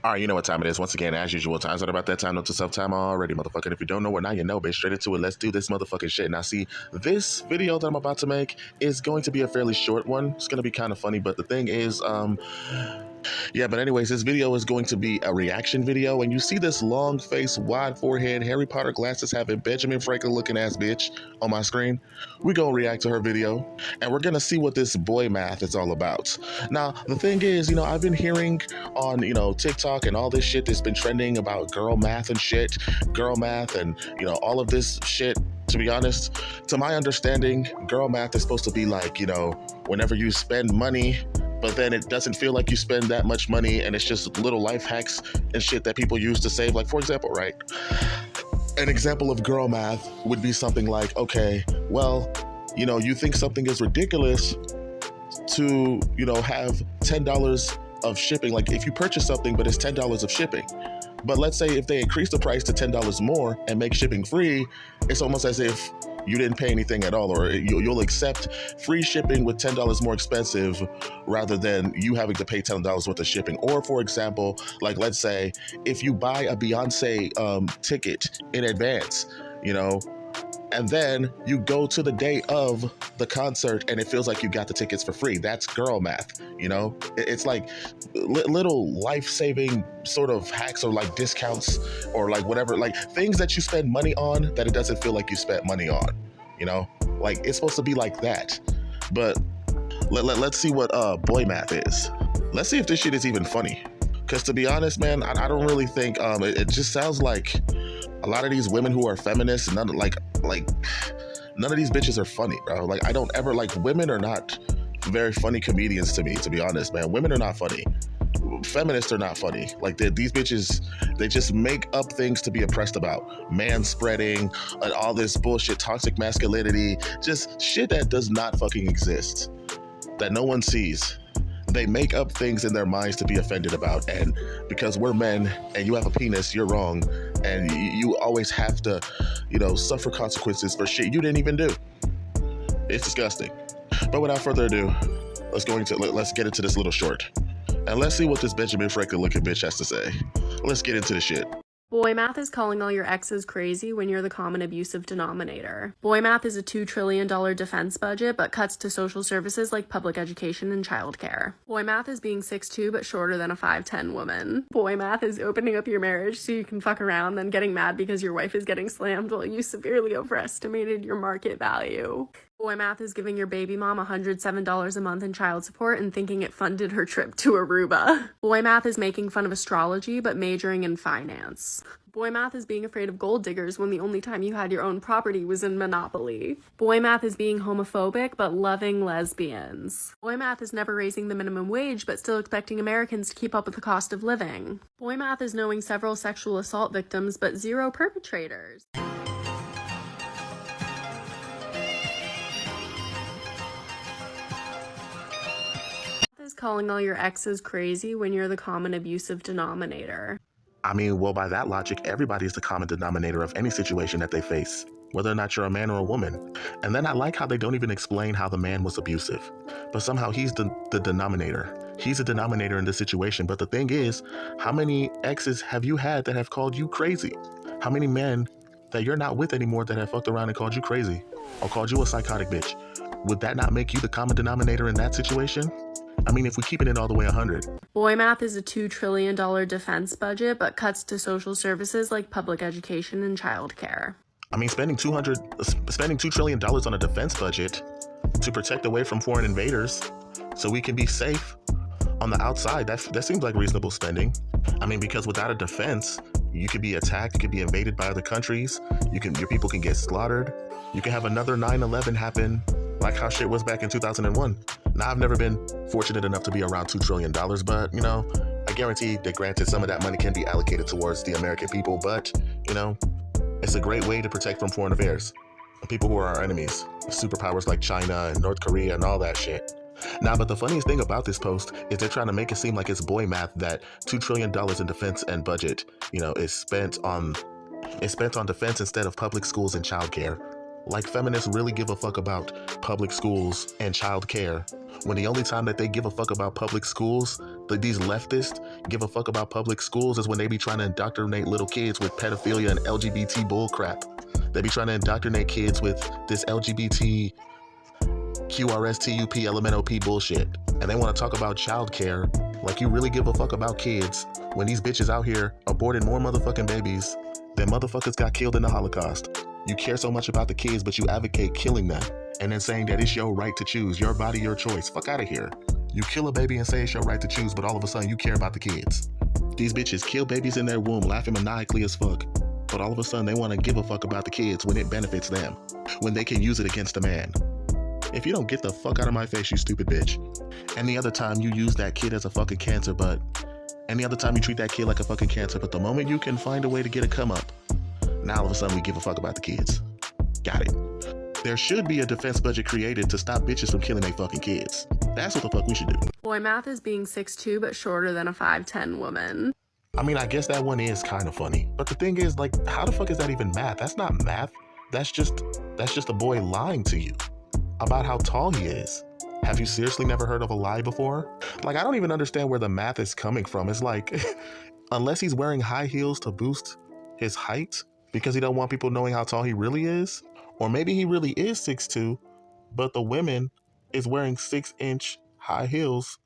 All right, you know what time it is. Once again, as usual, time's not about that time. Note to self time already, motherfucker. If you don't know what now you know, bitch. Straight into it. Let's do this motherfucking shit. Now, see, this video that I'm about to make is going to be a fairly short one. It's going to be kind of funny, but the thing is, yeah, but anyways, this video is going to be a reaction video, and you see this long face, wide forehead, Harry Potter glasses having Benjamin Franklin looking ass bitch on my screen. We're gonna react to her video, and we're gonna see what this boy math is all about. Now, the thing is, I've been hearing on, TikTok and all this shit that's been trending about girl math and shit, girl math and, all of this shit. To be honest, to my understanding, girl math is supposed to be like, whenever you spend money, but then it doesn't feel like you spend that much money, and it's just little life hacks and shit that people use to save. Like, for example, right? An example of girl math would be something like, okay, well, you think something is ridiculous to, have $10 of shipping. Like, if you purchase something, but it's $10 of shipping. But let's say if they increase the price to $10 more and make shipping free, it's almost as if you didn't pay anything at all, or you'll accept free shipping with $10 more expensive rather than you having to pay $10 worth of shipping. Or for example, like let's say if you buy a Beyonce ticket in advance, and then you go to the day of the concert and it feels like you got the tickets for free. That's girl math, It's like little life-saving sort of hacks or like discounts or like whatever, like things that you spend money on that it doesn't feel like you spent money on, Like it's supposed to be like that. But let's see what boy math is. Let's see if this shit is even funny. Because to be honest, man, I don't really think, it just sounds like a lot of these women who are feminists, none of these bitches are funny, bro. Like, I don't ever, women are not very funny comedians to me, to be honest, man. Women are not funny. Feminists are not funny. Like, these bitches, they just make up things to be oppressed about. Man-spreading, and all this bullshit, toxic masculinity, just shit that does not fucking exist, that no one sees. They make up things in their minds to be offended about, and because we're men and you have a penis, you're wrong, and you always have to, suffer consequences for shit you didn't even do. It's disgusting. But without further ado, let's get into this little short, and let's see what this Benjamin Franklin looking bitch has to say. Let's get into the shit. Boy math is calling all your exes crazy when you're the common abusive denominator. Boy math is a $2 trillion defense budget, but cuts to social services like public education and childcare. Boy math is being 6'2" but shorter than a 5'10" woman. Boy math is opening up your marriage so you can fuck around, then getting mad because your wife is getting slammed while you severely overestimated your market value. Boy math is giving your baby mom $107 a month in child support and thinking it funded her trip to Aruba. Boy math is making fun of astrology but majoring in finance. Boy math is being afraid of gold diggers when the only time you had your own property was in Monopoly. Boy math is being homophobic but loving lesbians. Boy math is never raising the minimum wage but still expecting Americans to keep up with the cost of living. Boy math is knowing several sexual assault victims but zero perpetrators. Is calling all your exes crazy when you're the common abusive denominator. I mean, well, by that logic, everybody's the common denominator of any situation that they face, whether or not you're a man or a woman. And then I like how they don't even explain how the man was abusive, but somehow he's the denominator. He's a denominator in this situation. But the thing is, how many exes have you had that have called you crazy? How many men that you're not with anymore that have fucked around and called you crazy or called you a psychotic bitch? Would that not make you the common denominator in that situation? I mean, if we keep it all the way 100. Boy math is a $2 trillion defense budget, but cuts to social services like public education and childcare. I mean, spending $2 trillion on a defense budget to protect away from foreign invaders so we can be safe on the outside, that seems like reasonable spending. I mean, because without a defense, you could be attacked, you could be invaded by other countries, your people can get slaughtered, you can have another 9/11 happen, like how shit was back in 2001. Now, I've never been fortunate enough to be around $2 trillion, but, I guarantee that granted some of that money can be allocated towards the American people, but, it's a great way to protect from foreign affairs. People who are our enemies, superpowers like China and North Korea and all that shit. Now, but the funniest thing about this post is they're trying to make it seem like it's boy math that $2 trillion in defense and budget, is spent on defense instead of public schools and childcare. Like feminists really give a fuck about public schools and child care, when the only time that they give a fuck about public schools, these leftists give a fuck about public schools, is when they be trying to indoctrinate little kids with pedophilia and LGBT bullcrap. They be trying to indoctrinate kids with this LGBT QRSTUP LMNOP bullshit. And they want to talk about child care like you really give a fuck about kids when these bitches out here aborted more motherfucking babies than motherfuckers got killed in the Holocaust. You care so much about the kids, but you advocate killing them and then saying that it's your right to choose, your body, your choice. Fuck out of here. You kill a baby and say it's your right to choose, but all of a sudden you care about the kids. These bitches kill babies in their womb, laughing maniacally as fuck, but all of a sudden they want to give a fuck about the kids when it benefits them, when they can use it against a man. If you don't get the fuck out of my face, you stupid bitch. Any other time you use that kid as a fucking cancer, but any other time you treat that kid like a fucking cancer, but the moment you can find a way to get a come up, now all of a sudden we give a fuck about the kids. Got it. There should be a defense budget created to stop bitches from killing their fucking kids. That's what the fuck we should do. Boy math is being 6'2" but shorter than a 5'10" woman. I mean, I guess that one is kind of funny. But the thing is, like, how the fuck is that even math? That's not math. That's just a boy lying to you about how tall he is. Have you seriously never heard of a lie before? Like, I don't even understand where the math is coming from. It's like, unless he's wearing high heels to boost his height because he don't want people knowing how tall he really is, or maybe he really is 6'2", but the woman is wearing 6-inch high heels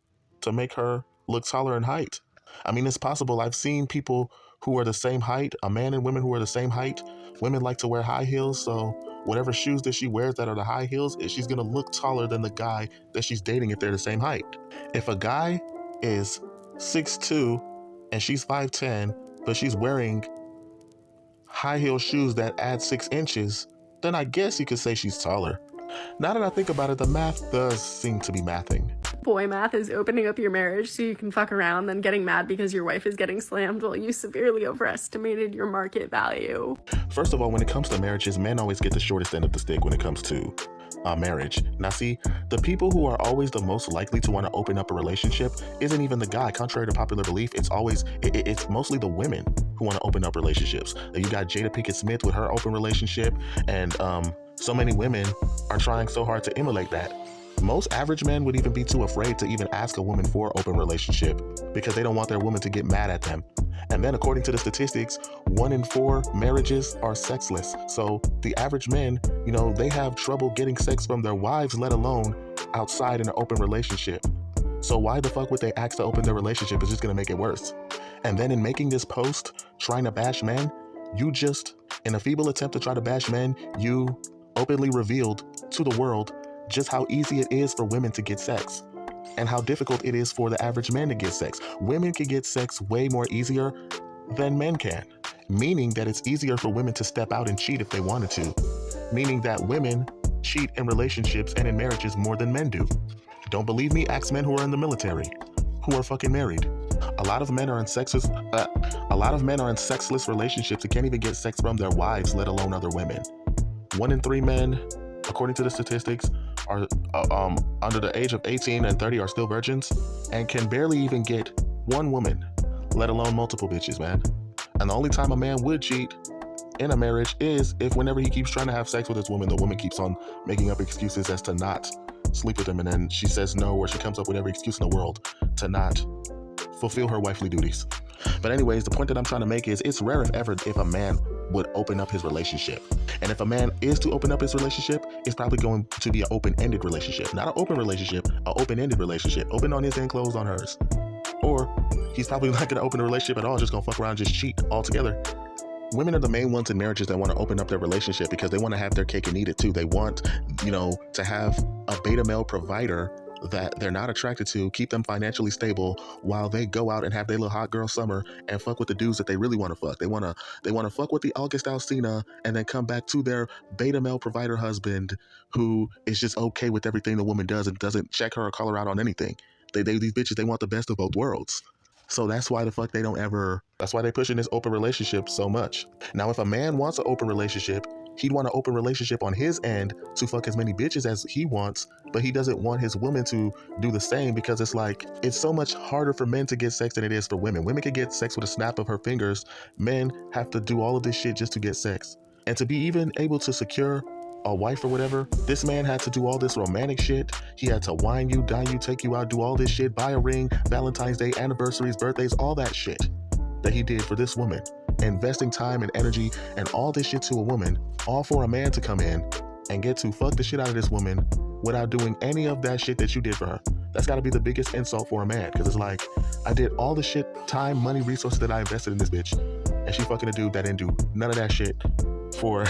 to make her look taller in height. I mean, it's possible. I've seen people who are the same height, a man and women who are the same height. Women like to wear high heels, so whatever shoes that she wears that are the high heels, she's gonna look taller than the guy that she's dating if they're the same height. If a guy is 6'2" and she's 5'10", but she's wearing high heel shoes that add 6 inches, then I guess you could say she's taller. Now that I think about it, the math does seem to be mathing. Boy math is opening up your marriage so you can fuck around, then getting mad because your wife is getting slammed while you severely overestimated your market value. First of all, when it comes to marriages, men always get the shortest end of the stick when it comes to marriage. Now see, the people who are always the most likely to want to open up a relationship isn't even the guy. Contrary to popular belief, it's mostly the women who want to open up relationships. You got Jada Pinkett Smith with her open relationship, and so many women are trying so hard to emulate that. Most average men would even be too afraid to even ask a woman for an open relationship because they don't want their woman to get mad at them. And then according to the statistics, 1 in 4 marriages are sexless. So the average men, they have trouble getting sex from their wives, let alone outside in an open relationship. So why the fuck would they ask to open their relationship? It's just gonna make it worse. And then in making this post, trying to bash men, in a feeble attempt to try to bash men, you openly revealed to the world just how easy it is for women to get sex and how difficult it is for the average man to get sex. Women can get sex way more easier than men can, meaning that it's easier for women to step out and cheat if they wanted to, meaning that women cheat in relationships and in marriages more than men do. Don't believe me? Ask men who are in the military, who are fucking married. A lot of men are in sexless relationships and can't even get sex from their wives, let alone other women. 1 in 3 men, according to the statistics, are under the age of 18 and 30 are still virgins and can barely even get one woman, let alone multiple bitches, man. And the only time a man would cheat in a marriage is if whenever he keeps trying to have sex with his woman, the woman keeps on making up excuses as to not sleep with him, and then she says no, or she comes up with every excuse in the world to not fulfill her wifely duties. But anyways, the point that I'm trying to make is it's rare if a man would open up his relationship. And if a man is to open up his relationship, it's probably going to be an open-ended relationship. Not an open relationship, an open-ended relationship. Open on his end, closed on hers. Or he's probably not going to open a relationship at all, just going to fuck around and just cheat altogether. Women are the main ones in marriages that want to open up their relationship because they want to have their cake and eat it too. They want, to have a beta male provider that they're not attracted to, keep them financially stable while they go out and have their little hot girl summer and fuck with the dudes that they really want to fuck. They want to fuck with the August Alsina and then come back to their beta male provider husband who is just okay with everything the woman does and doesn't check her or call her out on anything. These bitches, they want the best of both worlds. So that's why that's why they pushing this open relationship so much. Now, if a man wants an open relationship, he'd want an open relationship on his end to fuck as many bitches as he wants, but he doesn't want his woman to do the same because it's so much harder for men to get sex than it is for women. Women can get sex with a snap of her fingers. Men have to do all of this shit just to get sex. And to be even able to secure a wife or whatever, this man had to do all this romantic shit. He had to wine you, dine you, take you out, do all this shit, buy a ring, Valentine's Day, anniversaries, birthdays, all that shit that he did for this woman, investing time and energy and all this shit to a woman, all for a man to come in and get to fuck the shit out of this woman without doing any of that shit that you did for her. That's got to be the biggest insult for a man, because it's like, I did all the shit, time, money, resources that I invested in this bitch, and she fucking a dude that didn't do none of that shit for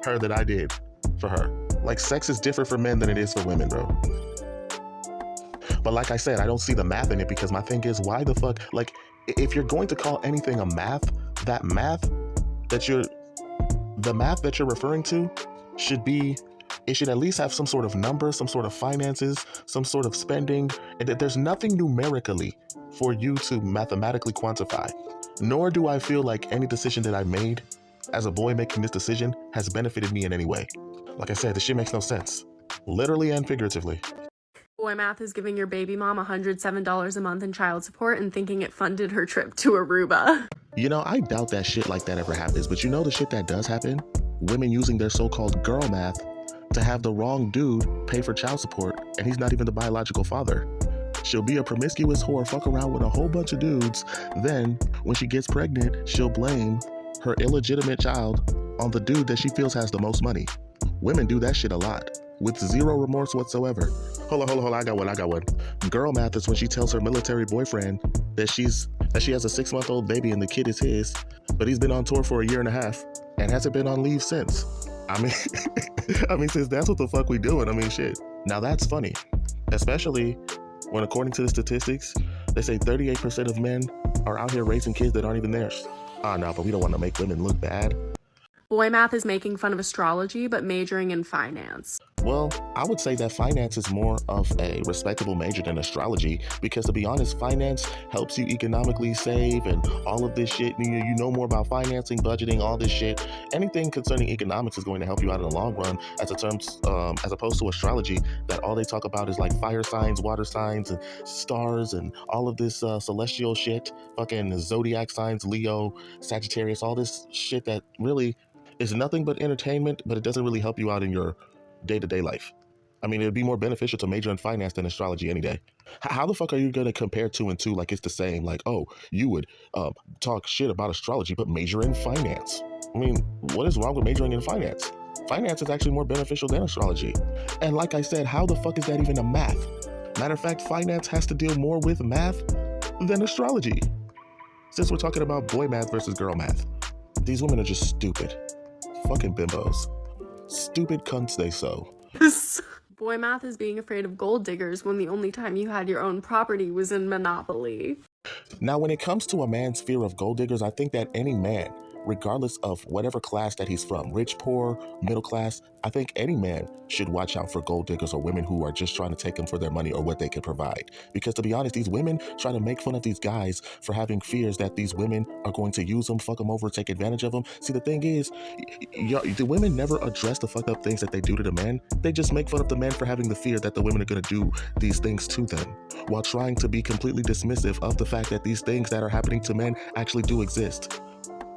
her that I did for her. Like, sex is different for men than it is for women, bro. But like I said, I don't see the math in it, because my thing is, why the fuck, like, if you're going to call anything a math, the math that you're referring to should be, it should at least have some sort of number, some sort of finances, some sort of spending. There's nothing numerically for you to mathematically quantify. Nor do I feel like any decision that I made as a boy making this decision has benefited me in any way. Like I said, this shit makes no sense, literally and figuratively. Boy math is giving your baby mom $107 a month in child support and thinking it funded her trip to Aruba. You know, I doubt that shit like that ever happens, but you know the shit that does happen? Women using their so-called girl math to have the wrong dude pay for child support, and he's not even the biological father. She'll be a promiscuous whore, fuck around with a whole bunch of dudes. Then, when she gets pregnant, she'll blame her illegitimate child on the dude that she feels has the most money. Women do that shit a lot, with zero remorse whatsoever. Hold on, I got one. Girl math is when she tells her military boyfriend that she has a 6-month-old baby and the kid is his, but he's been on tour for a year and a half and hasn't been on leave since. I mean, since that's what the fuck we doing, I mean, shit. Now that's funny, especially when, according to the statistics, they say 38% of men are out here raising kids that aren't even theirs. No, but we don't want to make women look bad. Boy math is making fun of astrology, but majoring in finance. Well, I would say that finance is more of a respectable major than astrology, because to be honest, finance helps you economically save and all of this shit. You know more about financing, budgeting, all this shit. Anything concerning economics is going to help you out in the long run, as opposed to astrology, that all they talk about is like fire signs, water signs, and stars, and all of this celestial shit, fucking zodiac signs, Leo, Sagittarius, all this shit that really is nothing but entertainment, but it doesn't really help you out in your day-to-day life. I mean, it'd be more beneficial to major in finance than astrology any day. How the fuck are you going to compare 2 and 2 like it's the same? Like, oh, you would talk shit about astrology, but major in finance. I mean, what is wrong with majoring in finance? Finance is actually more beneficial than astrology. And like I said, how the fuck is that even a math? Matter of fact, finance has to deal more with math than astrology. Since we're talking about boy math versus girl math, these women are just stupid. Fucking bimbos. Stupid cunts they so. Boy math is being afraid of gold diggers when the only time you had your own property was in Monopoly. Now, when it comes to a man's fear of gold diggers, I think that any man, regardless of whatever class that he's from, rich, poor, middle class, I think any man should watch out for gold diggers or women who are just trying to take them for their money or what they can provide. Because to be honest, these women try to make fun of these guys for having fears that these women are going to use them, fuck them over, take advantage of them. See, the thing is, the women never address the fucked up things that they do to the men. They just make fun of the men for having the fear that the women are going to do these things to them, while trying to be completely dismissive of the fact that these things that are happening to men actually do exist.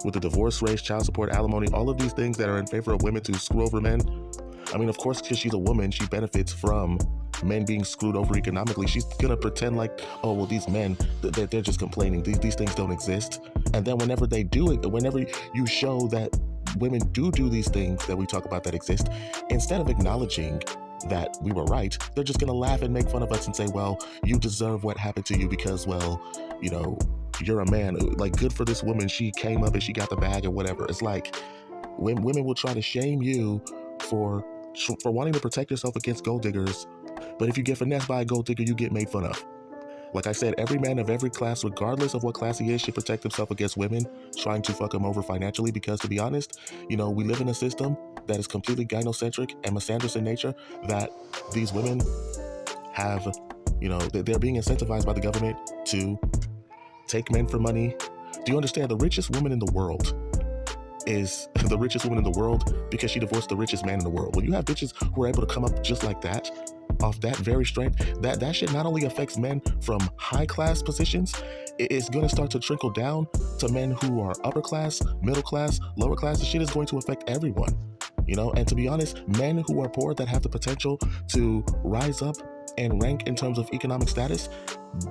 With the divorce rate, child support, alimony, all of these things that are in favor of women to screw over men. I mean, of course, because she's a woman, she benefits from men being screwed over economically. She's gonna pretend like, oh, well, these men, they're just complaining. These things don't exist. And then whenever they do it, whenever you show that women do these things that we talk about that exist, instead of acknowledging that we were right, they're just gonna laugh and make fun of us and say, well, you deserve what happened to you because, well, you know, you're a man. Like, good for this woman, she came up and she got the bag or whatever. It's like, when women will try to shame you for wanting to protect yourself against gold diggers, but if you get finessed by a gold digger, you get made fun of. Like I said, every man of every class, regardless of what class he is, should protect himself against women trying to fuck him over financially, because to be honest, you know, we live in a system that is completely gynocentric and misandrous in nature, that these women have, you know, they're being incentivized by the government to take men for money. Do you understand? The richest woman in the world is the richest woman in the world because she divorced the richest man in the world. When you have bitches who are able to come up just like that, off that very strength, that shit not only affects men from high class positions, it's going to start to trickle down to men who are upper class, middle class, lower class. The shit is going to affect everyone. You know, and to be honest, men who are poor that have the potential to rise up and rank in terms of economic status,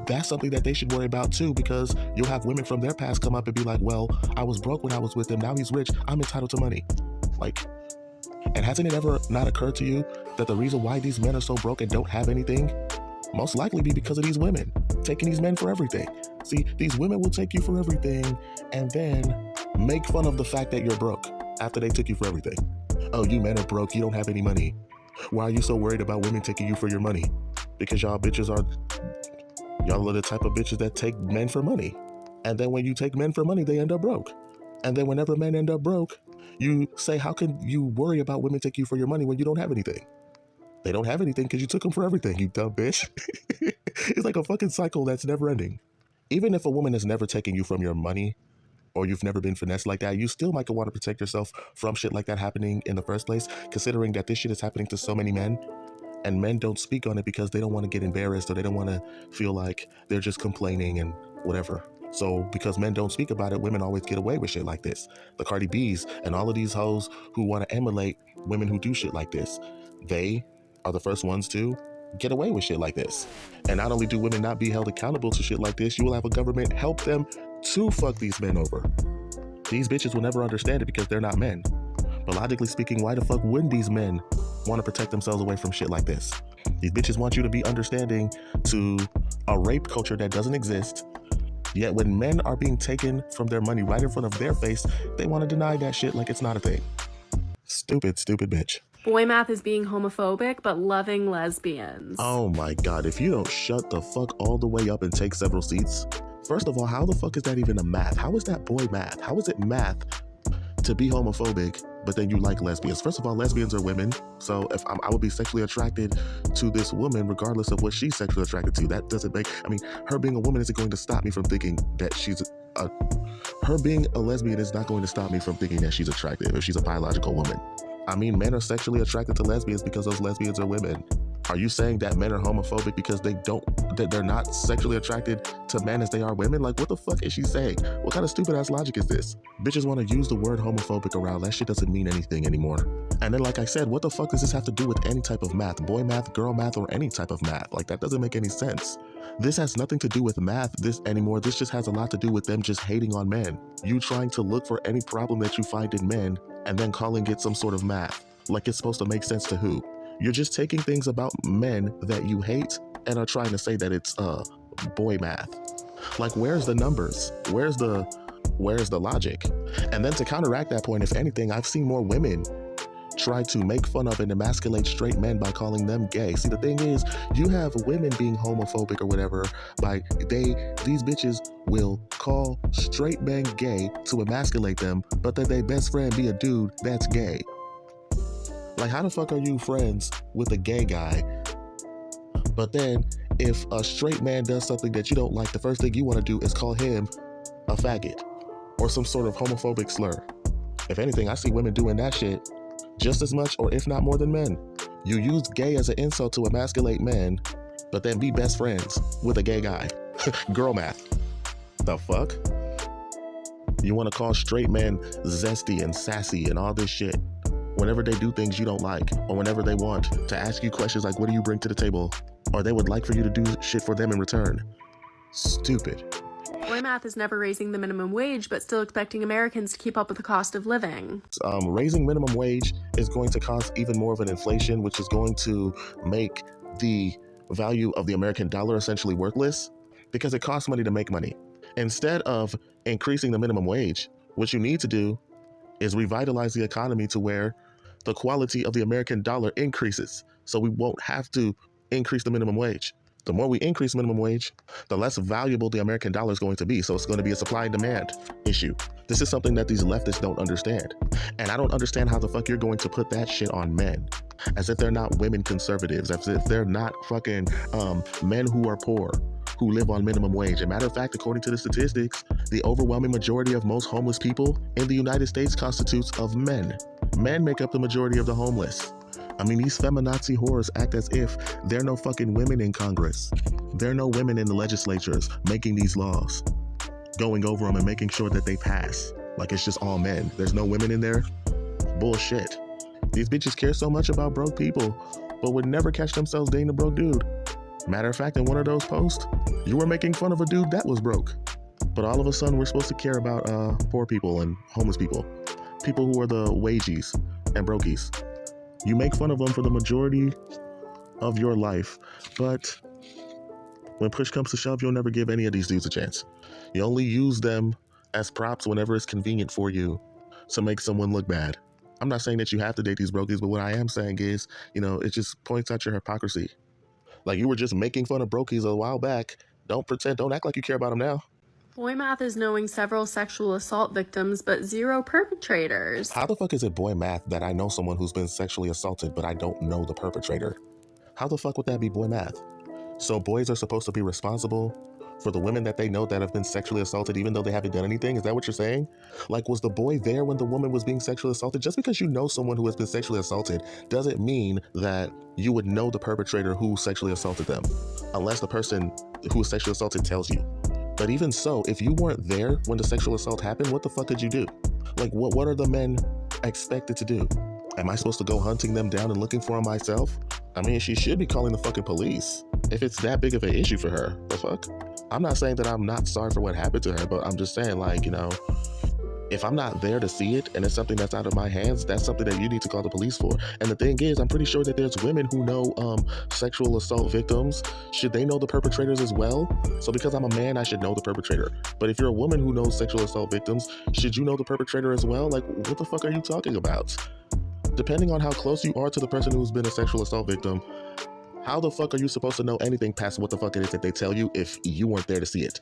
that's something that they should worry about too, because you'll have women from their past come up and be like, well, I was broke when I was with him, now he's rich, I'm entitled to money. Like, and hasn't it ever not occurred to you that the reason why these men are so broke and don't have anything most likely be because of these women taking these men for everything? See, these women will take you for everything and then make fun of the fact that you're broke after they took you for everything. Oh, you men are broke, you don't have any money. Why are you so worried about women taking you for your money? Because y'all are the type of bitches that take men for money. And then when you take men for money, they end up broke. And then whenever men end up broke, you say, how can you worry about women taking you for your money when you don't have anything? They don't have anything because you took them for everything, you dumb bitch. It's like a fucking cycle that's never ending. Even if a woman has never taken you from your money, or you've never been finessed like that, you still might want to protect yourself from shit like that happening in the first place, considering that this shit is happening to so many men, and men don't speak on it because they don't want to get embarrassed, or they don't want to feel like they're just complaining and whatever. So because men don't speak about it, women always get away with shit like this. The Cardi B's and all of these hoes who want to emulate women who do shit like this, they are the first ones to get away with shit like this. And not only do women not be held accountable to shit like this, you will have a government help them to fuck these men over. These bitches will never understand it because they're not men. But logically speaking, why the fuck wouldn't these men want to protect themselves away from shit like this? These bitches want you to be understanding to a rape culture that doesn't exist. Yet when men are being taken from their money right in front of their face, they want to deny that shit like it's not a thing. Stupid, stupid bitch. Boy math is being homophobic, but loving lesbians. Oh my God, if you don't shut the fuck all the way up and take several seats. First of all, how the fuck is that even a math? How is that boy math? How is it math to be homophobic, but then you like lesbians? First of all, lesbians are women. So if I would be sexually attracted to this woman, regardless of what she's sexually attracted to. That doesn't make, her being a woman isn't going to stop me from thinking that her being a lesbian is not going to stop me from thinking that she's attractive if she's a biological woman. Men are sexually attracted to lesbians because those lesbians are women. Are you saying that men are homophobic because they're not sexually attracted to men as they are women? Like, what the fuck is she saying? What kind of stupid ass logic is this? Bitches want to use the word homophobic around. That shit doesn't mean anything anymore. And then, like I said, what the fuck does this have to do with any type of math? Boy math, girl math, or any type of math? Like, that doesn't make any sense. This has nothing to do with math anymore. This just has a lot to do with them just hating on men. You trying to look for any problem that you find in men and then calling it some sort of math. Like it's supposed to make sense to who? You're just taking things about men that you hate and are trying to say that it's boy math. Like, where's the numbers? Where's the logic? And then to counteract that point, if anything, I've seen more women try to make fun of and emasculate straight men by calling them gay. See, the thing is, you have women being homophobic or whatever by these bitches will call straight men gay to emasculate them, but then their best friend be a dude that's gay. Like, how the fuck are you friends with a gay guy? But then if a straight man does something that you don't like, the first thing you want to do is call him a faggot or some sort of homophobic slur. If anything, I see women doing that shit just as much, or if not more than men. You use gay as an insult to emasculate men, but then be best friends with a gay guy. Girl math. The fuck? You want to call straight men zesty and sassy and all this shit whenever they do things you don't like, or whenever they want to ask you questions like, what do you bring to the table? Or they would like for you to do shit for them in return. Stupid. Boy math is never raising the minimum wage, but still expecting Americans to keep up with the cost of living. Raising minimum wage is going to cause even more of an inflation, which is going to make the value of the American dollar essentially worthless because it costs money to make money. Instead of increasing the minimum wage, what you need to do is revitalize the economy to where the quality of the American dollar increases, so we won't have to increase the minimum wage. The more we increase minimum wage, the less valuable the American dollar is going to be. So it's going to be a supply and demand issue. This is something that these leftists don't understand. And I don't understand how the fuck you're going to put that shit on men. As if they're not women conservatives, as if they're not fucking men who are poor, who live on minimum wage. As a matter of fact, according to the statistics, the overwhelming majority of most homeless people in the United States constitutes of men. Men make up the majority of the homeless. These feminazi whores act as if there are no fucking women in Congress. There are no women in the legislatures making these laws, going over them and making sure that they pass. Like it's just all men. There's no women in there? Bullshit. These bitches care so much about broke people, but would never catch themselves dating a broke dude. Matter of fact, in one of those posts, you were making fun of a dude that was broke. But all of a sudden, we're supposed to care about poor people and homeless people. People who are the wagies and brokies. You make fun of them for the majority of your life, but when push comes to shove, you'll never give any of these dudes a chance. You only use them as props whenever it's convenient for you to make someone look bad. I'm not saying that you have to date these brokies, but what I am saying is, it just points out your hypocrisy. Like, you were just making fun of brokies a while back. Don't act like you care about them now. Boy math is knowing several sexual assault victims, but 0 perpetrators. How the fuck is it boy math that I know someone who's been sexually assaulted, but I don't know the perpetrator? How the fuck would that be boy math? So boys are supposed to be responsible for the women that they know that have been sexually assaulted, even though they haven't done anything? Is that what you're saying? Like, was the boy there when the woman was being sexually assaulted? Just because you know someone who has been sexually assaulted doesn't mean that you would know the perpetrator who sexually assaulted them, unless the person who was sexually assaulted tells you. But even so, if you weren't there when the sexual assault happened, what the fuck did you do? Like, what are the men expected to do? Am I supposed to go hunting them down and looking for them myself? I mean, she should be calling the fucking police if it's that big of an issue for her. The fuck? I'm not saying that I'm not sorry for what happened to her, but I'm just saying, like, if I'm not there to see it and it's something that's out of my hands, that's something that you need to call the police for. And the thing is, I'm pretty sure that there's women who know sexual assault victims. Should they know the perpetrators as well? So because I'm a man, I should know the perpetrator. But if you're a woman who knows sexual assault victims, should you know the perpetrator as well? Like, what the fuck are you talking about? Depending on how close you are to the person who's been a sexual assault victim, how the fuck are you supposed to know anything past what the fuck it is that they tell you if you weren't there to see it?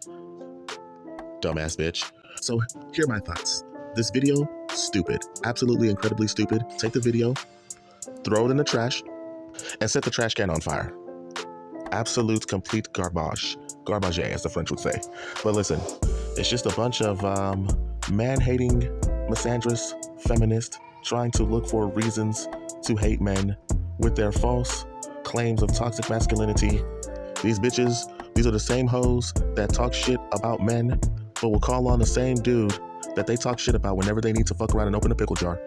Dumbass bitch. So here are my thoughts. This video, stupid. Absolutely incredibly stupid. Take the video, throw it in the trash, and set the trash can on fire. Absolute complete garbage. Garbage, as the French would say. But listen, it's just a bunch of man-hating, misandrous, feminist, trying to look for reasons to hate men with their false claims of toxic masculinity. These bitches, these are the same hoes that talk shit about men, but will call on the same dude that they talk shit about whenever they need to fuck around and open a pickle jar.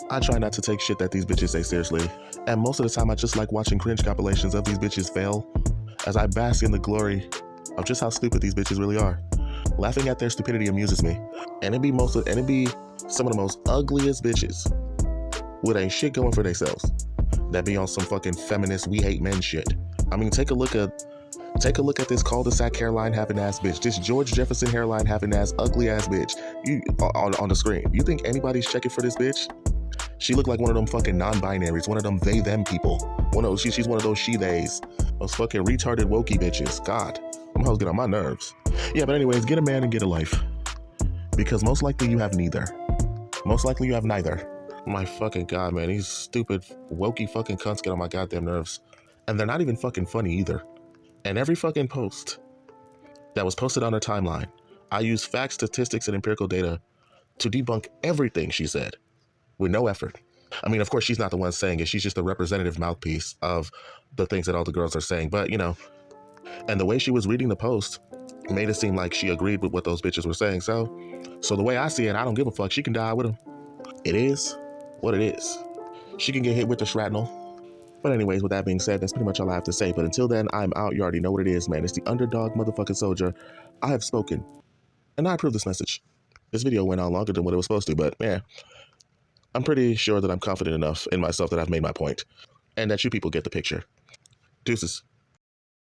I try not to take shit that these bitches say seriously, and most of the time I just like watching cringe compilations of these bitches fail, as I bask in the glory of just how stupid these bitches really are. Laughing at their stupidity amuses me, and it be some of the most ugliest bitches with ain't shit going for themselves that be on some fucking feminist we hate men shit. I mean, take a look at this cul-de-sac hairline having ass bitch, this George Jefferson hairline having ass ugly ass bitch on the screen. You think anybody's checking for this bitch? She looked like one of them fucking non-binaries, one of them they them people. She's one of those she theys, those fucking retarded wokey bitches. God, them hoes get on my nerves. Yeah, but anyways, get a man and get a life, because most likely you have neither. Most likely you have neither. My fucking God, man, these stupid wokey fucking cunts get on my goddamn nerves, and they're not even fucking funny either. And every fucking post that was posted on her timeline, I used facts, statistics, and empirical data to debunk everything she said with no effort. I mean, of course, she's not the one saying it. She's just a representative mouthpiece of the things that all the girls are saying. But, and the way she was reading the post made it seem like she agreed with what those bitches were saying. So the way I see it, I don't give a fuck. She can die with them. It is what it is. She can get hit with the shrapnel. But anyways, with that being said, that's pretty much all I have to say. But until then, I'm out. You already know what it is, man. It's the underdog motherfucking soldier. I have spoken, and I approve this message. This video went on longer than what it was supposed to, but yeah, I'm pretty sure that I'm confident enough in myself that I've made my point, and that you people get the picture. Deuces.